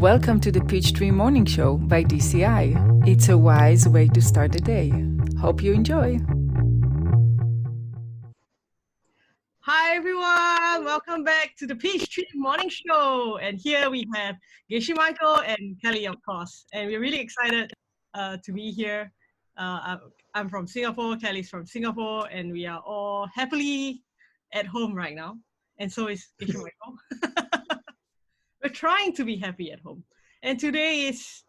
Welcome to the Peachtree Morning Show by DCI. It's a wise way to start the day. Hope you enjoy. Hi everyone, welcome back to the Peachtree Morning Show. And here we have Geshe Michael and Kelly, of course. And we're really excited to be here. I'm from Singapore, Kelly's from Singapore, and we are all happily at home right now. And so is Geshe Michael. We're trying to be happy at home. And today is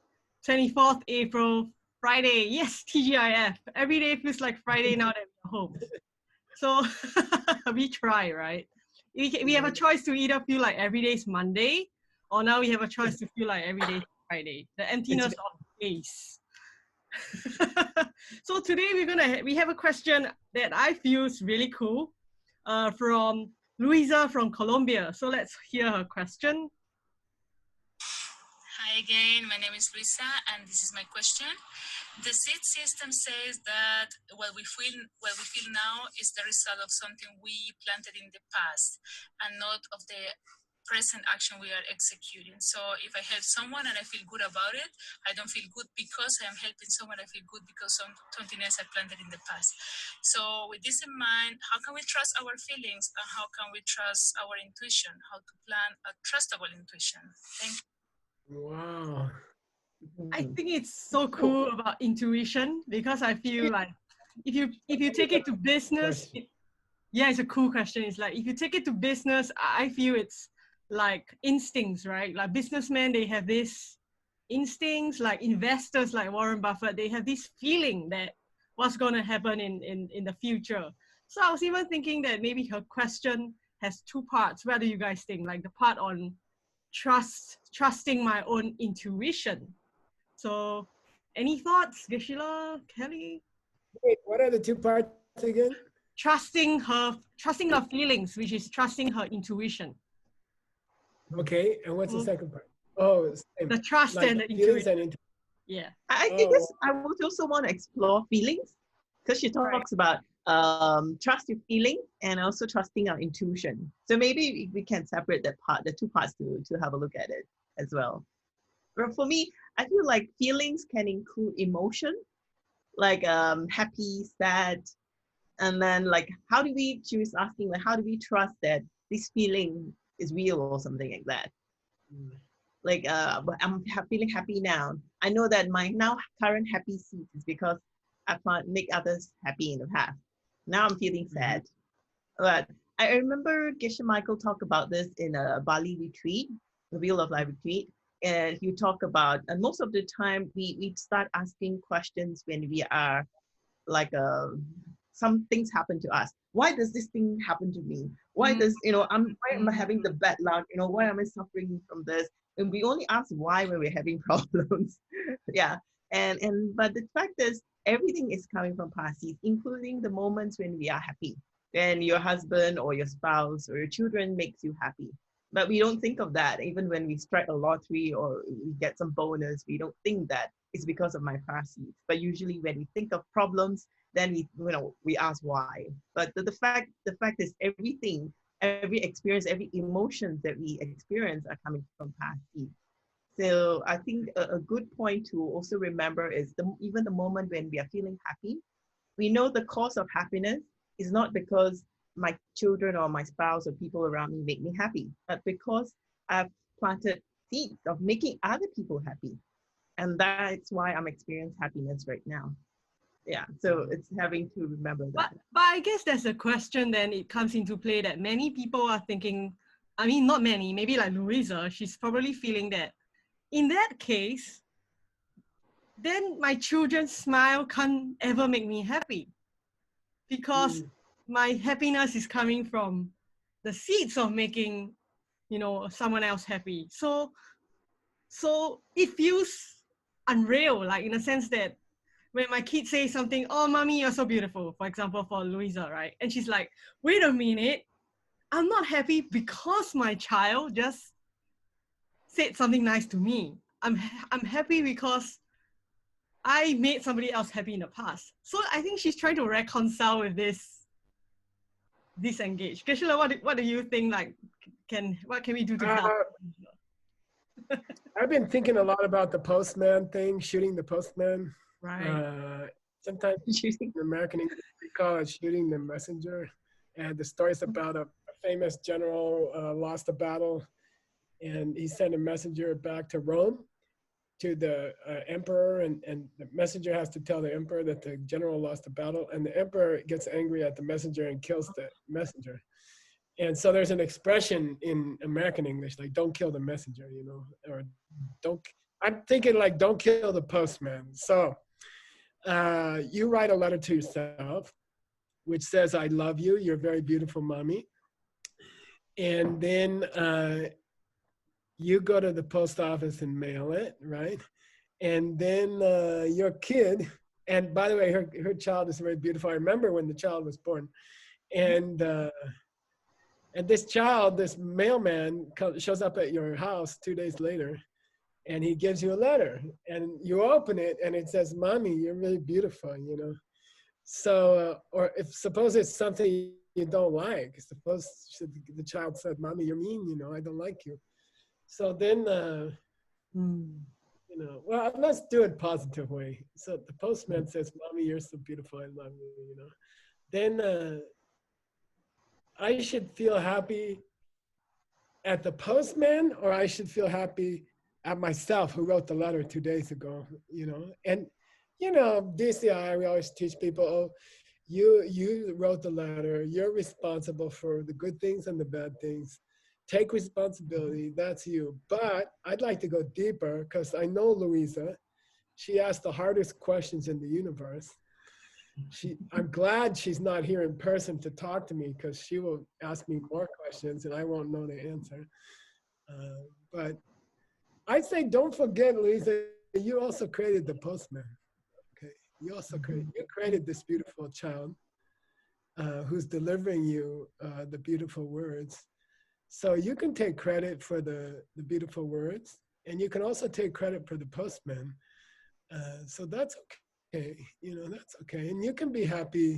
24th April, Friday. Yes, TGIF. Every day feels like Friday now that we're home. So we try, right? We have a choice to either feel like every day is Monday, or now we have a choice to feel like every day is Friday. The emptiness of space. So today we have a question that I feel is really cool from Luisa from Colombia. So let's hear her question. Hi again, my name is Luisa, and this is my question. The seed system says that what we feel now is the result of something we planted in the past, and not of the present action we are executing. So if I help someone and I feel good about it, I don't feel good because I am helping someone. I feel good because something else I planted in the past. So with this in mind, how can we trust our feelings, and how can we trust our intuition? How to plan a trustable intuition? Thank you. Wow. I think it's so cool about intuition, because I feel like if you take it to business, it's a cool question. It's like if you take it to business, I feel it's like instincts, right? Like businessmen, they have this instincts. Like investors, like Warren Buffett, they have this feeling that what's going to happen in the future. So I was even thinking that maybe her question has two parts. What do you guys think? Like the part on trusting my own intuition. So any thoughts, Geshila, Kelly? Wait, what are the two parts again? Trusting her feelings, which is trusting her intuition. Okay, and what's the second part? Oh, same. The trust like and the feelings intuition. and Yeah. I guess I would also want to explore feelings, because she talks about trust your feeling and also trusting our intuition. So maybe we can separate that part, the two parts, to have a look at it as well. But for me, I feel like feelings can include emotion, like happy, sad, and then like she was asking, like, how do we trust that this feeling is real or something like that? Like I'm feeling happy now. I know that my now current happy seat is because I can't make others happy in the past. Now I'm feeling sad. But I remember Geshe Michael talk about this in a Bali retreat, the Wheel of Life retreat. And you talk about, and most of the time we start asking questions when we are like some things happen to us. Why does this thing happen to me? Why does, why am I having the bad luck? Why am I suffering from this? And we only ask why when we're having problems. Yeah. But the fact is, everything is coming from past seeds, including the moments when we are happy, when your husband or your spouse or your children makes you happy. But we don't think of that. Even when we strike a lottery or we get some bonus, we don't think that it's because of my past seeds. But usually when we think of problems, then we ask why. But the fact is, everything, every experience, every emotions that we experience are coming from past seeds. So I think a good point to also remember is even the moment when we are feeling happy, we know the cause of happiness is not because my children or my spouse or people around me make me happy, but because I've planted seeds of making other people happy. And that's why I'm experiencing happiness right now. Yeah, so it's having to remember that. But I guess there's a question then it comes into play that many people are thinking, I mean, not many, maybe like Louisa, she's probably feeling that in that case, then my children's smile can't ever make me happy, because my happiness is coming from the seeds of making, someone else happy. So it feels unreal, like in a sense that when my kids say something, oh, mommy, you're so beautiful, for example, for Louisa, right? And she's like, wait a minute, I'm not happy because my child just said something nice to me. I'm happy because I made somebody else happy in the past. So I think she's trying to reconcile with this disengage. Geshila, what do you think? Like, what can we do to help? I've been thinking a lot about the postman thing, shooting the postman. Right. Sometimes Choosing. in American English, we call it shooting the messenger. And the story's about a famous general lost a battle, and he sent a messenger back to Rome to the emperor, and the messenger has to tell the emperor that the general lost the battle, and the emperor gets angry at the messenger and kills the messenger. And so there's an expression in American English like "don't kill the messenger," you know, or don't. I'm thinking like "don't kill the postman." So you write a letter to yourself, which says "I love you. You're a very beautiful, mommy," and then you go to the post office and mail it, right? And then your kid, and by the way, her child is very beautiful. I remember when the child was born, and this child, this mailman, shows up at your house 2 days later, and he gives you a letter, and you open it, and it says, "Mommy, you're really beautiful," you know. So, or if suppose it's something you don't like, suppose the child said, "Mommy, you're mean," you know, "I don't like you." So then, you know, well, let's do it positive way. So the postman says, "Mommy, you're so beautiful. I love you," you know. Then I should feel happy at the postman, or I should feel happy at myself who wrote the letter 2 days ago, you know. And, you know, DCI, we always teach people, oh, you wrote the letter, you're responsible for the good things and the bad things. Take responsibility, that's you. But I'd like to go deeper because I know Louisa, she asked the hardest questions in the universe. I'm glad she's not here in person to talk to me because she will ask me more questions and I won't know the answer. But I say, don't forget, Louisa, you also created the postman. Okay, you also created this beautiful child who's delivering you the beautiful words. So you can take credit for the beautiful words, and you can also take credit for the postman. So that's okay, you know, that's okay. And you can be happy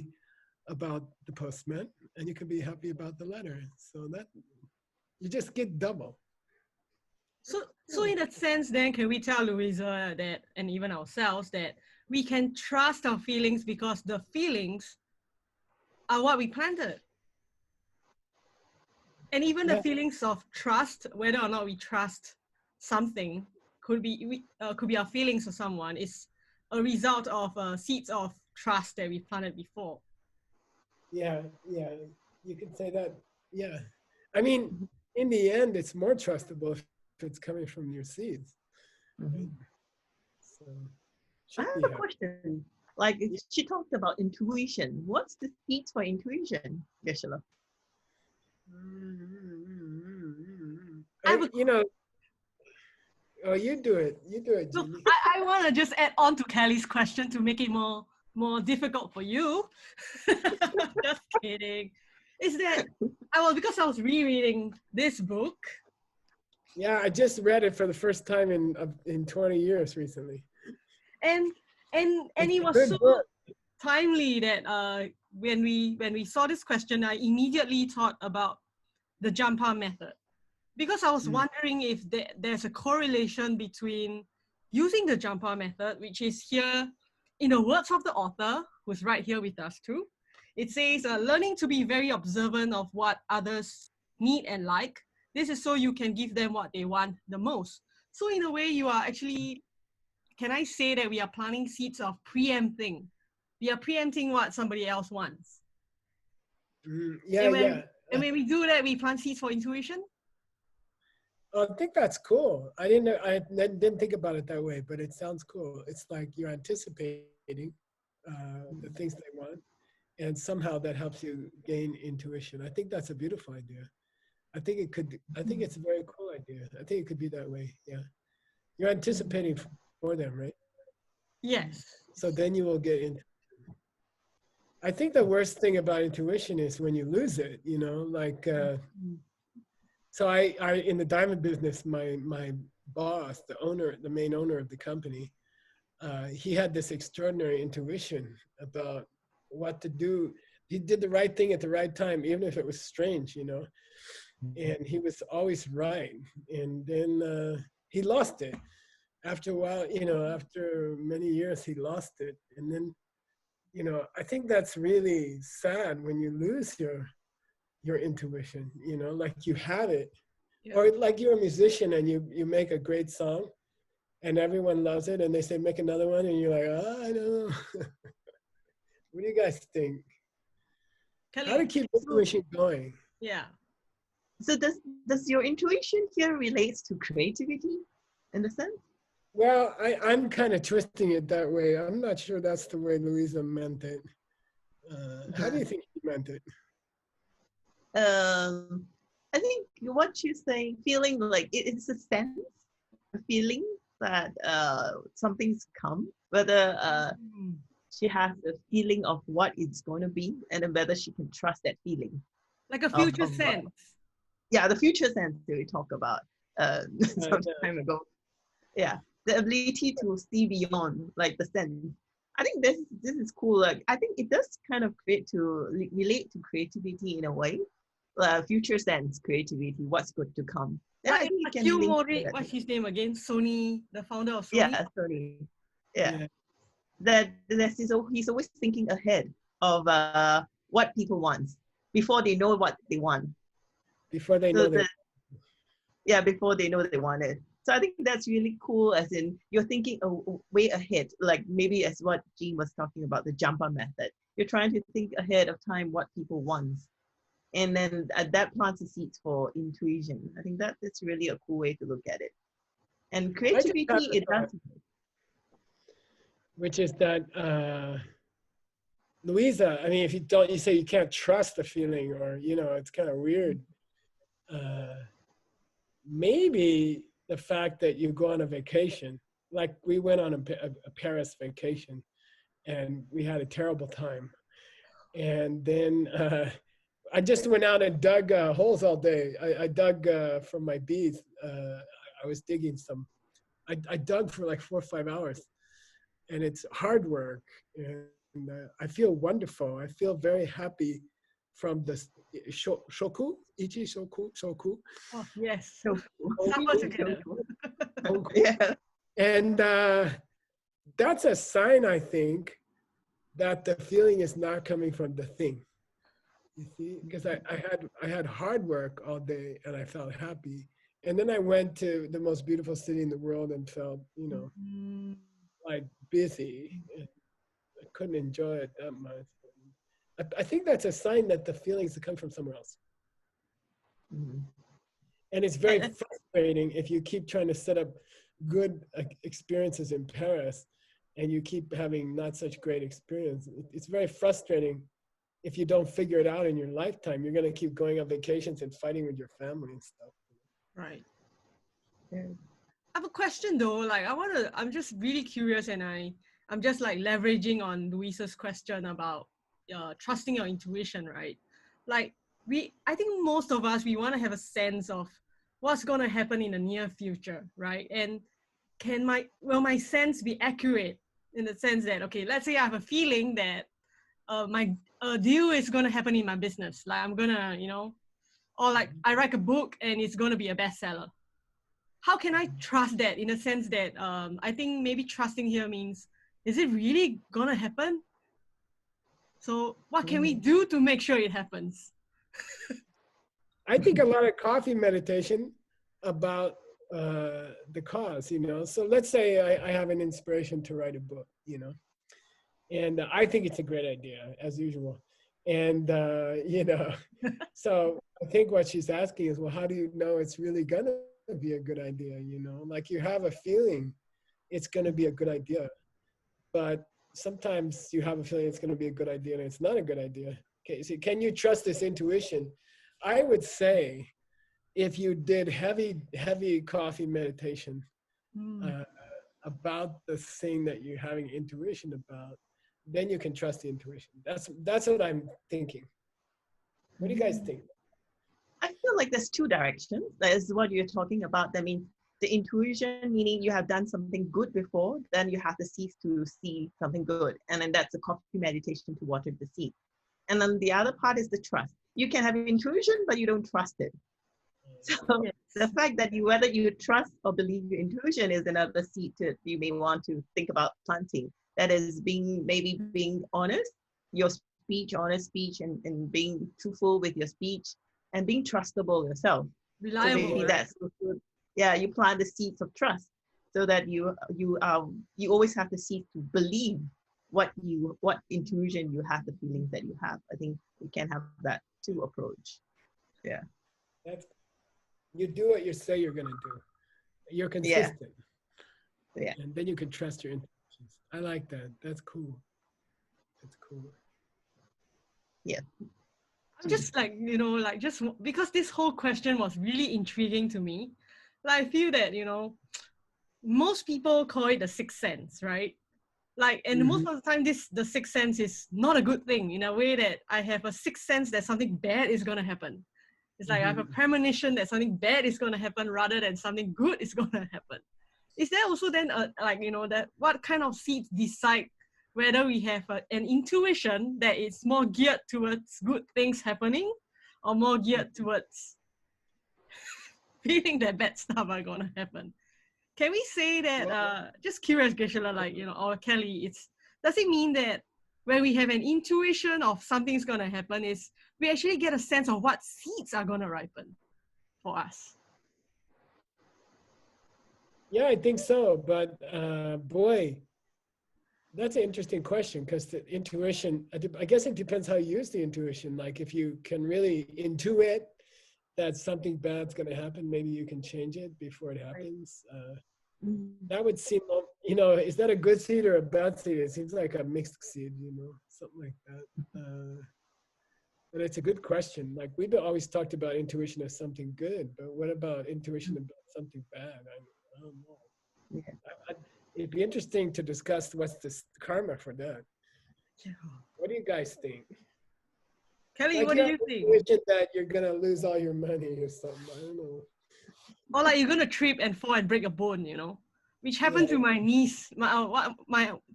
about the postman, and you can be happy about the letter. So that you just get double. So in that sense, then can we tell Louisa that, and even ourselves, that we can trust our feelings because the feelings are what we planted? And even the feelings of trust, whether or not we trust something, could be our feelings for someone, is a result of seeds of trust that we planted before. Yeah, you can say that. Yeah, I mean, in the end, it's more trustable if it's coming from your seeds. Right? So, I have a question. Like she talked about intuition. What's the seeds for intuition, Geshe-la? You know, oh, you do it. You do it, So Julie. I want to just add on to Kelly's question to make it more difficult for you. Just kidding. Is that because I was rereading this book. Yeah, I just read it for the first time in 20 years recently. And it was so timely that when we saw this question, I immediately thought about the Jampa method, because I was wondering if there's a correlation between using the Jampa method, which is here in the words of the author, who's right here with us too. It says, learning to be very observant of what others need and like. This is so you can give them what they want the most. So in a way, you are actually, can I say that we are planting seeds of preempting? We are preempting what somebody else wants. Yeah. And when we do that, we plant seeds for intuition. I think that's cool. I didn't think about it that way, but it sounds cool. It's like you're anticipating the things they want, and somehow that helps you gain intuition. I think that's a beautiful idea. I think it's a very cool idea. I think it could be that way. Yeah, you're anticipating for them, right? Yes. So then you will get into. I think the worst thing about intuition is when you lose it. You know, like. So I in the diamond business, my boss, the main owner of the company, he had this extraordinary intuition about what to do. He did the right thing at the right time, even if it was strange, you know. And he was always right. And then he lost it. After a while, you know, after many years, he lost it. And then, you know, I think that's really sad when you lose your intuition, you know, like you had it. Yeah. Or like you're a musician and you make a great song and everyone loves it and they say, make another one. And you're like, oh, I don't know. What do you guys think? Kelly, How to keep intuition going? yeah. So does your intuition here relates to creativity in a sense? Well, I'm kind of twisting it that way. I'm not sure that's the way Louisa meant it. How do you think she meant it? I think what she's saying, feeling like it's a sense, a feeling that something's come, whether she has a feeling of what it's going to be, and then whether she can trust that feeling. Like a future sense. Yeah, the future sense that we talked about some time ago. Yeah, the ability to see beyond, like the sense. I think this is cool. Like I think it does kind of relate to creativity in a way. Future sense, creativity, what's good to come. Yeah, I think Hugh Mori, what's his name again? Sony, the founder of Sony. Yeah, Sony. Yeah. That he's always thinking ahead of what people want before they know what they want. Before they know before they know they want it. So I think that's really cool, as in you're thinking way ahead, like maybe as what Jean was talking about, the jumper method. You're trying to think ahead of time what people want. And then that plants the seeds for intuition. I think that's really a cool way to look at it. And creativity, it does. Which is that, Louisa, I mean, if you say you can't trust the feeling, or, you know, it's kind of weird. Maybe the fact that you go on a vacation, like we went on a Paris vacation and we had a terrible time. And then I just went out and dug holes all day. I dug for my beads. I was digging some. I dug for like 4 or 5 hours, and it's hard work. And I feel wonderful. I feel very happy from the shoku, ichi shoku. Oh yes, So suffer together. Yeah. And that's a sign, I think, that the feeling is not coming from the thing. You see, because I had hard work all day and I felt happy. And then I went to the most beautiful city in the world and felt, you know, like busy. And I couldn't enjoy it that much. I think that's a sign that the feelings come from somewhere else. Mm-hmm. And it's very frustrating if you keep trying to set up good experiences in Paris and you keep having not such great experience. It's very frustrating if you don't figure it out in your lifetime. You're going to keep going on vacations and fighting with your family and stuff. Right. Yeah. I have a question though. Like I'm just really curious, and I'm just like leveraging on Louisa's question about trusting your intuition, right? Like I think most of us, we want to have a sense of what's going to happen in the near future, right? And will my sense be accurate in the sense that, okay, let's say I have a feeling that my deal is going to happen in my business. Like I'm going to, you know, or like I write a book and it's going to be a bestseller. How can I trust that, in a sense that I think maybe trusting here means, is it really going to happen? So what can we do to make sure it happens? I think a lot of coffee meditation about the cause, you know. So let's say I have an inspiration to write a book, you know, and I think it's a great idea, as usual. And, you know, so I think what she's asking is, well, how do you know it's really going to be a good idea, you know? Like you have a feeling it's going to be a good idea, but sometimes you have a feeling it's going to be a good idea and it's not a good idea. Okay, so can you trust this intuition? I would say if you did heavy coffee meditation about the thing that you're having intuition about, then you can trust the intuition. That's what I'm thinking. What do you guys think? I feel like there's two directions. That is what you're talking about. I mean, the intuition, meaning you have done something good before, then you have to cease to see something good. And then that's a coffee meditation to water the seed. And then the other part is the trust. You can have intuition, but you don't trust it. So Yes. the fact that whether you trust or believe your intuition is another seed that you may want to think about planting. That is maybe being honest, your speech, honest speech, and being truthful with your speech, and being trustable yourself. So Reliable, maybe right? that's yeah, you plant the seeds of trust so that you always have the seed to believe what intuition you have, the feelings that you have. I think we can have that two approach. Yeah. That's, you do what you say you're going to do. You're Yeah. consistent. Yeah. And then you can trust your intuitions. I like that. That's cool. That's cool. Yeah. I'm just like, like just because this whole question was really intriguing to me. Like I feel that, most people call it the sixth sense, right? Like, and most of the time, the sixth sense is not a good thing in a way that I have a sixth sense that something bad is going to happen. It's like I have a premonition that something bad is going to happen rather than something good is going to happen. Is there also then that what kind of seeds decide whether we have an intuition that is more geared towards good things happening or more geared towards feeling that bad stuff are going to happen? Can we say that, just curious, Geshe-la, or Kelly, does it mean that when we have an intuition of something's going to happen, is we actually get a sense of what seeds are going to ripen for us? Yeah, I think so. But boy, that's an interesting question, because the intuition, I guess it depends how you use the intuition. Like if you can really intuit that something bad's going to happen, maybe you can change it before it happens. That would seem, is that a good seed or a bad seed? It seems like a mixed seed, something like that. But it's a good question. Like we've always talked about intuition as something good, but what about intuition about something bad? I don't know. Yeah. It'd be interesting to discuss what's the karma for that. Yeah. What do you guys think? Kelly, Like what do you think? Intuition that you're gonna lose all your money or something. I don't know. Or like you're gonna trip and fall and break a bone, which happened to my niece.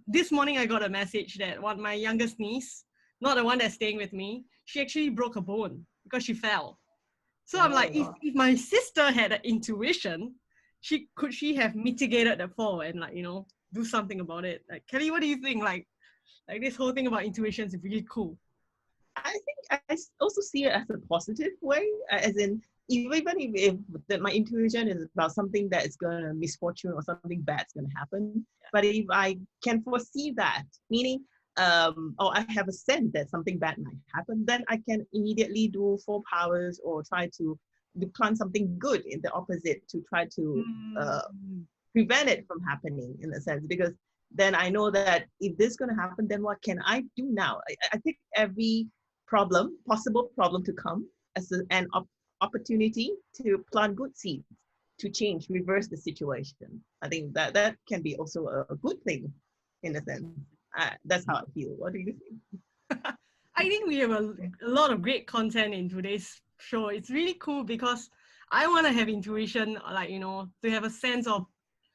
This morning I got a message that my youngest niece, not the one that's staying with me, she actually broke a bone because she fell. So I'm like, if my sister had an intuition, could she have mitigated the fall and do something about it? Like Kelly, what do you think? Like this whole thing about intuition is really cool. I think I also see it as a positive way, as in even if that my intuition is about something that is going to misfortune or something bad's going to happen, but if I can foresee that, meaning or I have a sense that something bad might happen, then I can immediately do 4 powers or try to plant something good in the opposite to try to prevent it from happening, in a sense, because then I know that if this is going to happen, then what can I do now? I think every possible problem to come as an opportunity to plant good seeds, to change, reverse the situation. I think that can be also a good thing, in a sense. That's how I feel. What do you think? I think we have a lot of great content in today's show. It's really cool because I want to have intuition, to have a sense of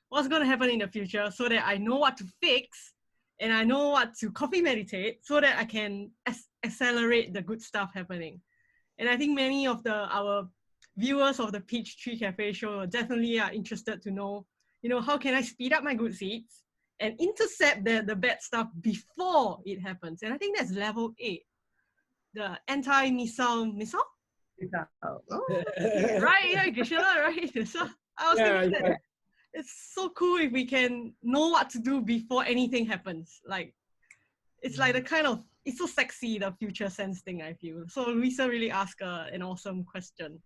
what's going to happen in the future so that I know what to fix and I know what to copy meditate so that I can accelerate the good stuff happening. And I think many of our viewers of the Peachtree Cafe show definitely are interested to know, how can I speed up my good seeds and intercept the bad stuff before it happens. And I think that's level 8, the anti-missile. Oh, Right, yeah, Geshe-la, right? So I was thinking that it's so cool if we can know what to do before anything happens. Like, it's like it's so sexy, the future sense thing, I feel. So Louisa really asked an awesome question.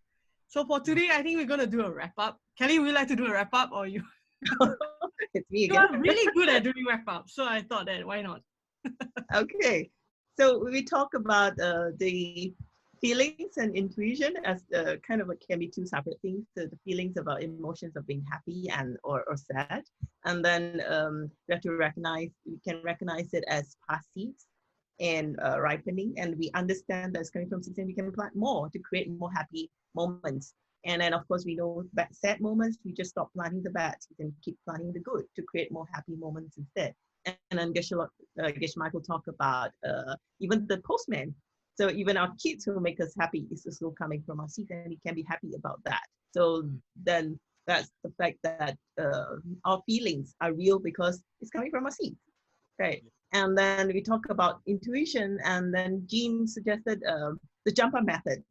So for today, I think we're going to do a wrap-up. Kelly, would you like to do a wrap-up or you? it's me You again. are really good at doing wrap-up, so I thought that why not? Okay, so we talk about the feelings and intuition as kind of can be 2 separate things. So the feelings about emotions of being happy and or sad, and then we have to we can recognize it as past seeds and ripening, and we understand that it's coming from seeds, and we can plant more to create more happy moments. And then of course we know sad moments, we just stop planting the bad seeds and keep planting the good to create more happy moments instead. And then Geshe-Michael talk about even the postman. So even our kids who make us happy is still coming from our seeds, and we can be happy about that. So then that's the fact that our feelings are real because it's coming from our seeds, right? And then we talk about intuition, and then Jean suggested the jumper method.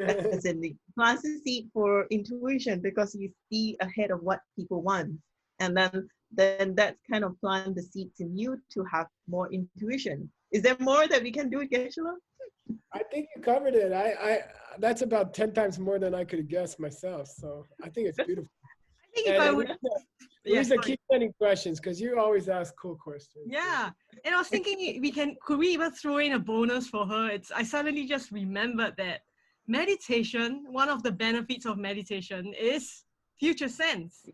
As in the plant the seed for intuition because you see ahead of what people want, and then that's kind of plant the seeds in you to have more intuition. Is there more that we can do, Geshe-la? I think you covered it. I that's about 10 times more than I could have guessed myself. So I think it's beautiful. I think if I would, Lisa, keep sending questions because you always ask cool questions. Yeah, and I was thinking could we even throw in a bonus for her? I suddenly just remembered that meditation, one of the benefits of meditation is future sense.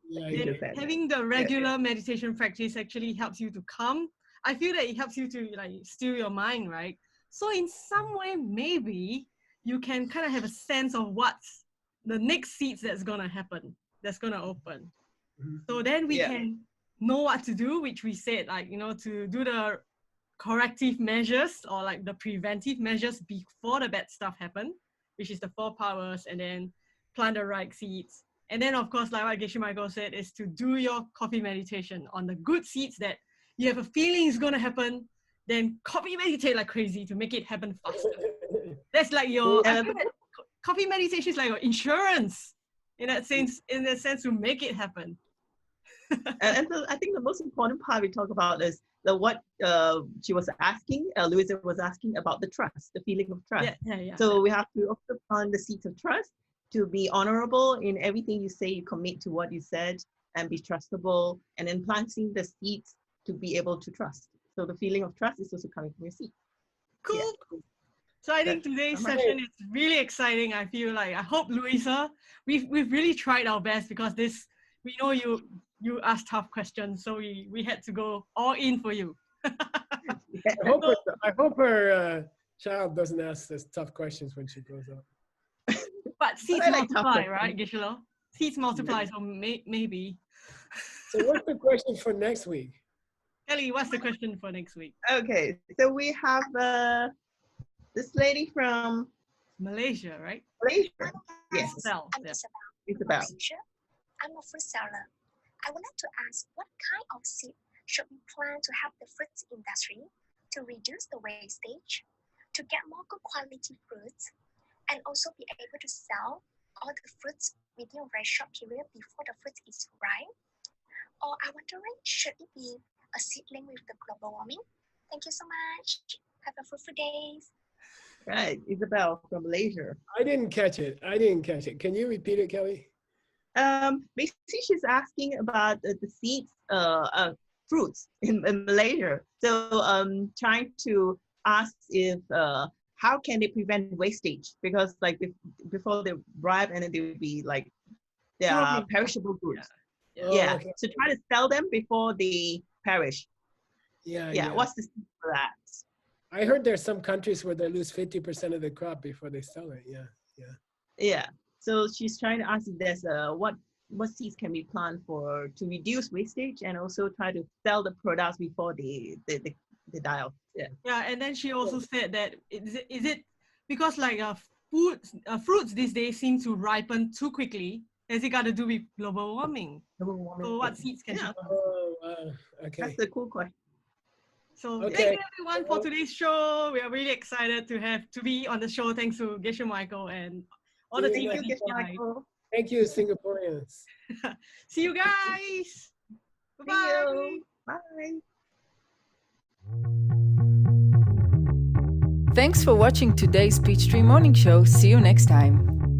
Yeah. Having the regular meditation practice actually helps you to calm. I feel that it helps you to like still your mind, right? So in some way, maybe you can kind of have a sense of what's the next seeds that's gonna happen, that's gonna open. So then we can know what to do, which we said, like, to do the corrective measures or like the preventive measures before the bad stuff happen, which is the 4 powers, and then plant the right seeds. And then of course, like what Geshe Michael said, is to do your coffee meditation on the good seeds that you have a feeling is gonna happen, then coffee meditate like crazy to make it happen faster. That's like your, I feel that coffee meditation is like your insurance in that sense to make it happen. And so I think the most important part we talk about is what she was asking, Louisa was asking about the trust, the feeling of trust. So we have to also plant the seeds of trust to be honorable in everything you say, you commit to what you said and be trustable, and then planting the seeds to be able to trust. So the feeling of trust is also coming from your seed. Cool. Yeah. So I think today's session is really exciting. I feel like, I hope, Louisa, we've really tried our best because we know you asked tough questions, so we had to go all in for you. I hope her child doesn't ask us tough questions when she grows up. But seeds multiply, right, Geshe-la? Seeds multiply, so maybe. So what's the question for next week? Kelly, what's the question for next week? Okay, so we have this lady from Malaysia, right? Malaysia. Yes. I'm Isabel. I'm a fruit seller. I would like to ask, what kind of seed should we plant to help the fruit industry to reduce the wastage, to get more good quality fruits, and also be able to sell all the fruits within a very short period before the fruit is ripe? Or I'm wondering, should it be a seedling with the global warming? Thank you so much. Have a fruitful days. Right, Isabel from Malaysia. I didn't catch it. Can you repeat it, Kelly? Basically, she's asking about the seeds, fruits in Malaysia. So trying to ask if how can they prevent wastage, because like before they ripe and then they would be like they are perishable goods. Yeah. Okay. So try to sell them before they perish. Yeah. What's the secret for that? I heard there's some countries where they lose 50% of the crop before they sell it. Yeah. So she's trying to ask if there's what seeds can be planted to reduce wastage and also try to sell the products before they die off. Yeah, and then she also said that is it because like fruits these days seem to ripen too quickly? Has it got to do with global warming? So what seeds can she plant? Okay. That's a cool question. So thank you everyone for today's show. We are really excited to be on the show. Thanks to Geshe Michael and all the team. Thank you, Singaporeans. See you guys. Bye-bye. Bye. Thanks for watching today's Peachtree Morning Show. See you next time.